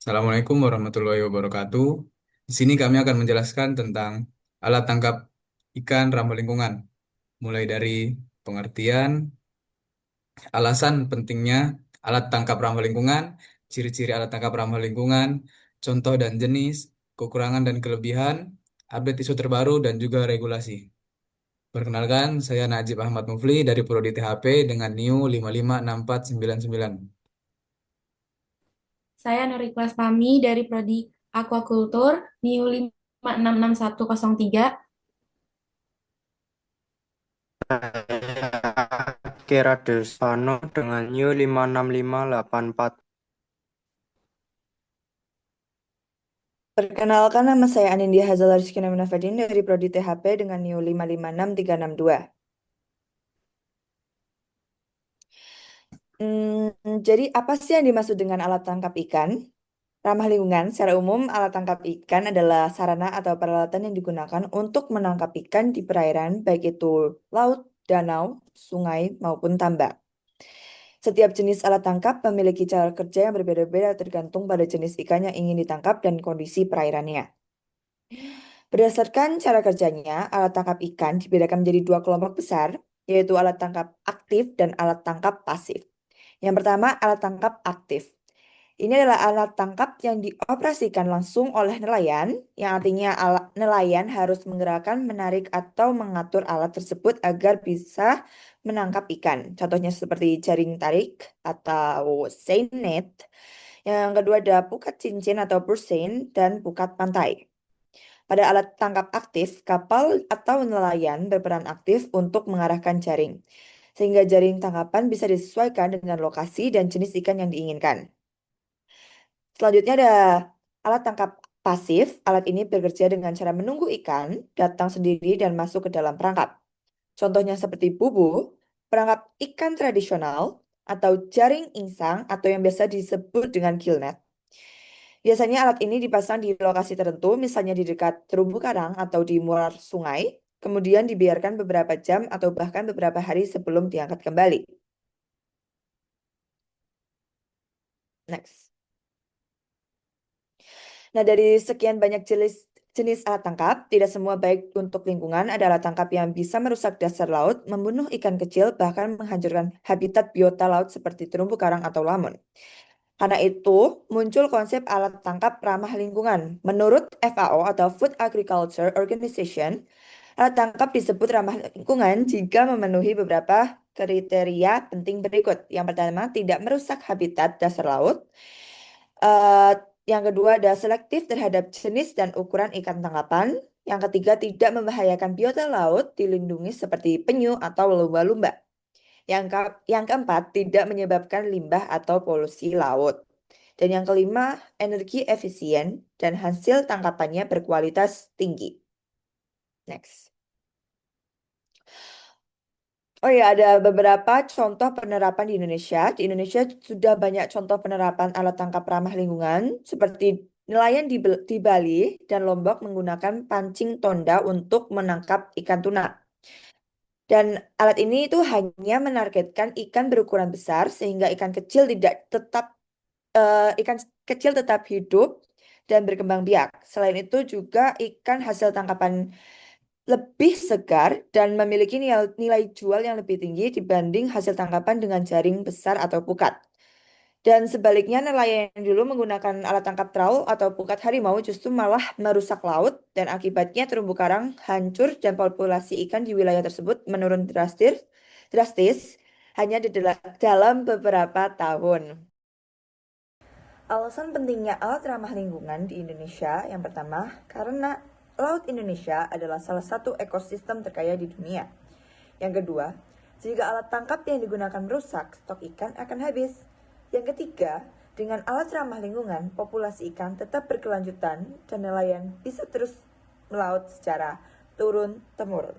Assalamualaikum warahmatullahi wabarakatuh. Di sini kami akan menjelaskan tentang alat tangkap ikan ramah lingkungan, mulai dari pengertian, alasan pentingnya alat tangkap ramah lingkungan, ciri-ciri alat tangkap ramah lingkungan, contoh dan jenis, kekurangan dan kelebihan, update isu terbaru, dan juga regulasi. Perkenalkan, saya Najib Ahmad Mufli dari Prodi THP dengan NIU 556499. Saya Nuriklas Pami dari Prodi Aquacultur, NIU 566103. Kira Desvano dengan New 56584. Perkenalkan, nama saya Anindya Hazal Rizkyana Munafadin dari Prodi THP dengan NIU 556362. Jadi apa sih yang dimaksud dengan alat tangkap ikan? Ramah lingkungan, secara umum alat tangkap ikan adalah sarana atau peralatan yang digunakan untuk menangkap ikan di perairan, baik itu laut, danau, sungai, maupun tambak. Setiap jenis alat tangkap memiliki cara kerja yang berbeda-beda tergantung pada jenis ikan yang ingin ditangkap dan kondisi perairannya. Berdasarkan cara kerjanya, alat tangkap ikan dibedakan menjadi dua kelompok besar, yaitu alat tangkap aktif dan alat tangkap pasif. Yang pertama, alat tangkap aktif. Ini adalah alat tangkap yang dioperasikan langsung oleh nelayan, yang artinya nelayan harus menggerakkan, menarik, atau mengatur alat tersebut agar bisa menangkap ikan. Contohnya seperti jaring tarik atau seine net. Yang kedua ada pukat cincin atau purseine dan pukat pantai. Pada alat tangkap aktif, kapal atau nelayan berperan aktif untuk mengarahkan jaring, sehingga jaring tangkapan bisa disesuaikan dengan lokasi dan jenis ikan yang diinginkan. Selanjutnya ada alat tangkap pasif. Alat ini bekerja dengan cara menunggu ikan datang sendiri dan masuk ke dalam perangkap. Contohnya seperti bubu, perangkap ikan tradisional, atau jaring insang atau yang biasa disebut dengan gillnet. Biasanya alat ini dipasang di lokasi tertentu, misalnya di dekat terumbu karang atau di muara sungai, kemudian dibiarkan beberapa jam atau bahkan beberapa hari sebelum diangkat kembali. Next. Nah, dari sekian banyak jenis alat tangkap, tidak semua baik untuk lingkungan. Ada alat tangkap yang bisa merusak dasar laut, membunuh ikan kecil, bahkan menghancurkan habitat biota laut seperti terumbu karang atau lamun. Karena itu, muncul konsep alat tangkap ramah lingkungan. Menurut FAO atau Food Agriculture Organization, alat tangkap disebut ramah lingkungan jika memenuhi beberapa kriteria penting berikut. Yang pertama, tidak merusak habitat dasar laut. Eh, yang kedua, ada selektif terhadap jenis dan ukuran ikan tangkapan. Yang ketiga, tidak membahayakan biota laut dilindungi seperti penyu atau lumba-lumba. Yang keempat, tidak menyebabkan limbah atau polusi laut. Dan yang kelima, energi efisien dan hasil tangkapannya berkualitas tinggi. Next. Oh ya, ada beberapa contoh penerapan di Indonesia. Di Indonesia sudah banyak contoh penerapan alat tangkap ramah lingkungan, seperti nelayan di Bali dan Lombok menggunakan pancing tonda untuk menangkap ikan tuna. Dan alat ini itu hanya menargetkan ikan berukuran besar sehingga ikan kecil tetap hidup dan berkembang biak. Selain itu juga ikan hasil tangkapan lebih segar dan memiliki nilai jual yang lebih tinggi dibanding hasil tangkapan dengan jaring besar atau pukat. Dan sebaliknya, nelayan yang dulu menggunakan alat tangkap trawl atau pukat harimau justru malah merusak laut dan akibatnya terumbu karang hancur dan populasi ikan di wilayah tersebut menurun drastis hanya dalam beberapa tahun. Alasan pentingnya alat ramah lingkungan di Indonesia yang pertama, karena Laut Indonesia adalah salah satu ekosistem terkaya di dunia. Yang kedua, jika alat tangkap yang digunakan merusak, stok ikan akan habis. Yang ketiga, dengan alat ramah lingkungan, populasi ikan tetap berkelanjutan dan nelayan bisa terus melaut secara turun-temurun.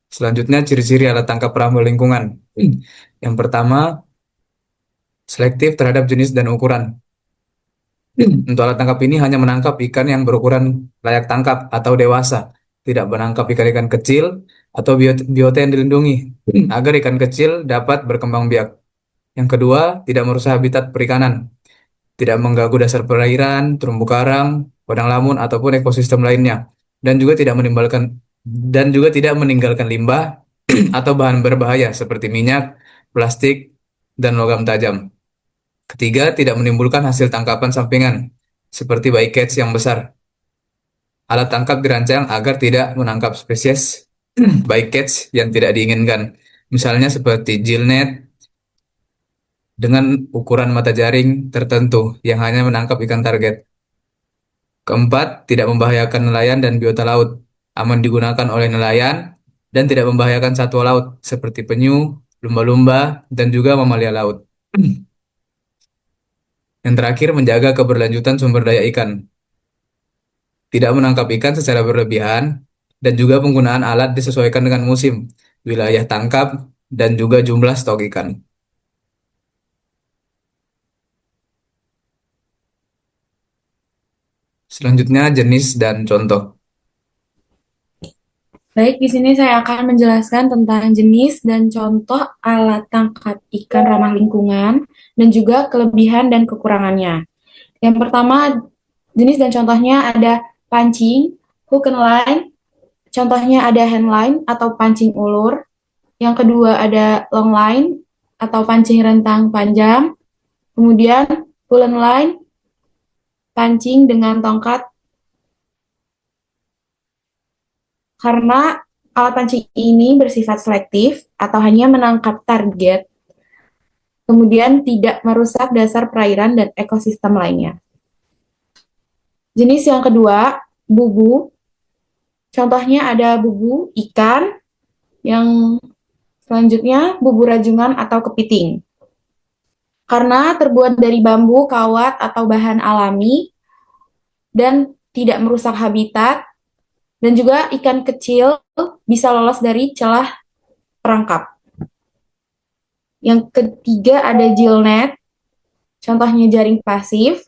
Selanjutnya, ciri-ciri alat tangkap ramah lingkungan. Yang pertama, selektif terhadap jenis dan ukuran. Untuk alat tangkap ini hanya menangkap ikan yang berukuran layak tangkap atau dewasa, tidak menangkap ikan-ikan kecil atau biota yang dilindungi, agar ikan kecil dapat berkembang biak. Yang kedua, tidak merusak habitat perikanan, tidak mengganggu dasar perairan, terumbu karang, padang lamun ataupun ekosistem lainnya, dan juga tidak meninggalkan limbah atau bahan berbahaya seperti minyak, plastik, dan logam tajam. Ketiga, tidak menimbulkan hasil tangkapan sampingan seperti bycatch yang besar. Alat tangkap dirancang agar tidak menangkap spesies bycatch yang tidak diinginkan. Misalnya seperti gill net dengan ukuran mata jaring tertentu yang hanya menangkap ikan target. Keempat, tidak membahayakan nelayan dan biota laut. Aman digunakan oleh nelayan dan tidak membahayakan satwa laut seperti penyu, lumba-lumba, dan juga mamalia laut. Yang terakhir, menjaga keberlanjutan sumber daya ikan. Tidak menangkap ikan secara berlebihan dan juga penggunaan alat disesuaikan dengan musim, wilayah tangkap, dan juga jumlah stok ikan. Selanjutnya, jenis dan contoh. Baik, di sini saya akan menjelaskan tentang jenis dan contoh alat tangkap ikan ramah lingkungan dan juga kelebihan dan kekurangannya. Yang pertama, jenis dan contohnya ada pancing, hook and line, contohnya ada hand line atau pancing ulur. Yang kedua ada long line atau pancing rentang panjang. Kemudian pull and line, pancing dengan tongkat. Karena alat pancing ini bersifat selektif atau hanya menangkap target, kemudian tidak merusak dasar perairan dan ekosistem lainnya. Jenis yang kedua, bubu. Contohnya ada bubu ikan, yang selanjutnya bubu rajungan atau kepiting. Karena terbuat dari bambu, kawat, atau bahan alami, dan tidak merusak habitat, dan juga ikan kecil bisa lolos dari celah perangkap. Yang ketiga ada gill net, contohnya jaring pasif,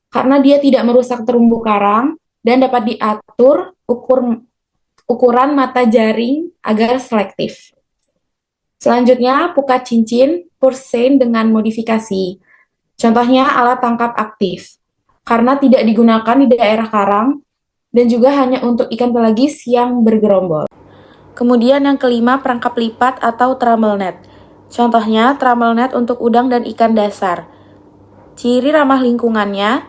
karena dia tidak merusak terumbu karang dan dapat diatur ukuran mata jaring agar selektif. Selanjutnya, pukat cincin, pursein dengan modifikasi. Contohnya alat tangkap aktif, karena tidak digunakan di daerah karang dan juga hanya untuk ikan pelagis yang bergerombol. Kemudian yang kelima, perangkap lipat atau trammel net. Contohnya trammel net untuk udang dan ikan dasar. Ciri ramah lingkungannya,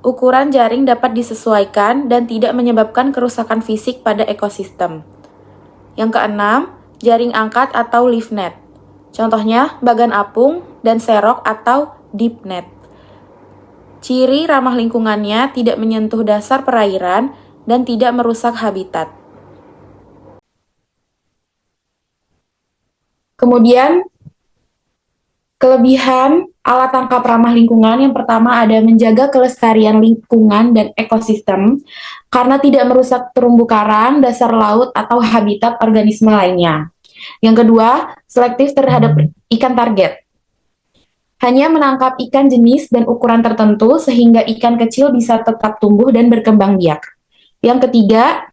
ukuran jaring dapat disesuaikan dan tidak menyebabkan kerusakan fisik pada ekosistem. Yang keenam, jaring angkat atau lift net. Contohnya bagan apung dan serok atau deep net. Ciri ramah lingkungannya tidak menyentuh dasar perairan dan tidak merusak habitat. Kemudian, kelebihan alat tangkap ramah lingkungan yang pertama ada menjaga kelestarian lingkungan dan ekosistem karena tidak merusak terumbu karang, dasar laut, atau habitat organisme lainnya. Yang kedua, selektif terhadap ikan target. Hanya menangkap ikan jenis dan ukuran tertentu sehingga ikan kecil bisa tetap tumbuh dan berkembang biak. Yang ketiga,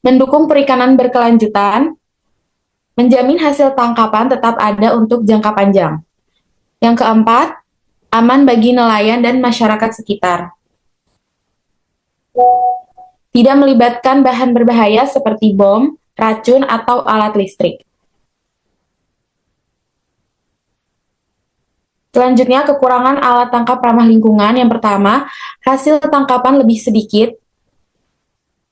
mendukung perikanan berkelanjutan, menjamin hasil tangkapan tetap ada untuk jangka panjang. Yang keempat, aman bagi nelayan dan masyarakat sekitar. Tidak melibatkan bahan berbahaya seperti bom, racun, atau alat listrik. Selanjutnya, kekurangan alat tangkap ramah lingkungan. Yang pertama, hasil tangkapan lebih sedikit.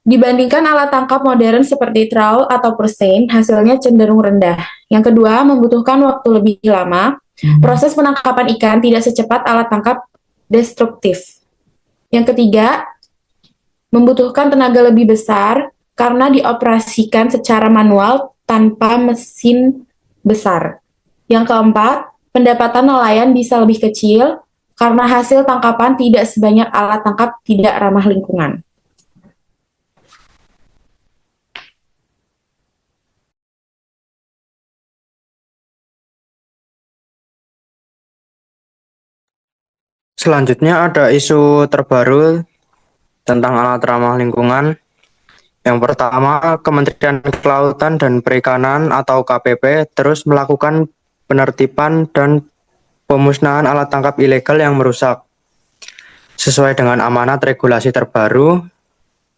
Dibandingkan alat tangkap modern seperti trawl atau pursein, hasilnya cenderung rendah. Yang kedua, membutuhkan waktu lebih lama. Proses penangkapan ikan tidak secepat alat tangkap destruktif. Yang ketiga, membutuhkan tenaga lebih besar karena dioperasikan secara manual tanpa mesin besar. Yang keempat, pendapatan nelayan bisa lebih kecil karena hasil tangkapan tidak sebanyak alat tangkap tidak ramah lingkungan. Selanjutnya ada isu terbaru tentang alat ramah lingkungan, Yang pertama, Kementerian Kelautan dan Perikanan atau KPP terus melakukan penertiban dan pemusnahan alat tangkap ilegal yang merusak sesuai dengan amanat regulasi terbaru,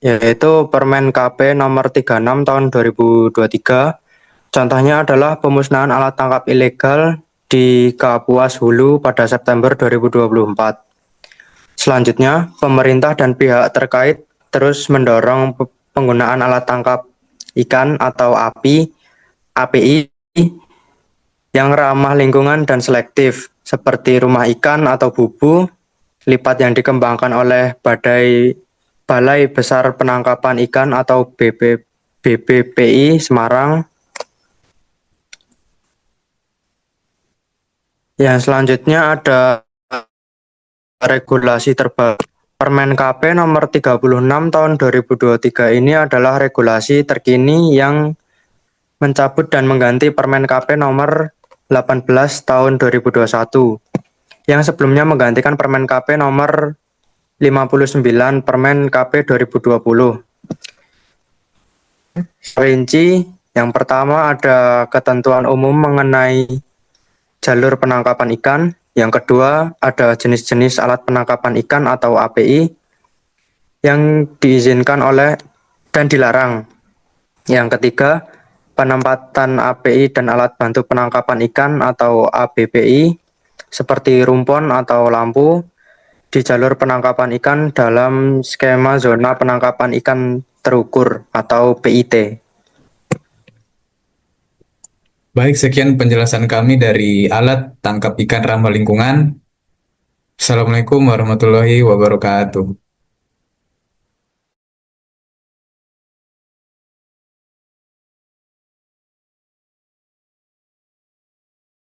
yaitu Permen KP nomor 36 tahun 2023. Contohnya adalah pemusnahan alat tangkap ilegal di Kapuas Hulu pada September 2024. Selanjutnya, pemerintah dan pihak terkait terus mendorong penggunaan alat tangkap ikan atau API yang ramah lingkungan dan selektif, seperti rumah ikan atau bubu lipat yang dikembangkan oleh Balai Besar Penangkapan Ikan atau BBPI Semarang. Yang selanjutnya ada regulasi terbaru. Permen KP nomor 36 tahun 2023 ini adalah regulasi terkini yang mencabut dan mengganti Permen KP nomor 18 tahun 2021 yang sebelumnya menggantikan Permen KP nomor 59 Permen KP 2020. Rinci, yang pertama ada ketentuan umum mengenai jalur penangkapan ikan. Yang kedua, ada jenis-jenis alat penangkapan ikan atau API yang diizinkan oleh dan dilarang. Yang ketiga, penempatan API dan alat bantu penangkapan ikan atau ABPI seperti rumpon atau lampu di jalur penangkapan ikan dalam skema zona penangkapan ikan terukur atau PIT. Baik, sekian penjelasan kami dari alat tangkap ikan ramah lingkungan. Assalamualaikum warahmatullahi wabarakatuh.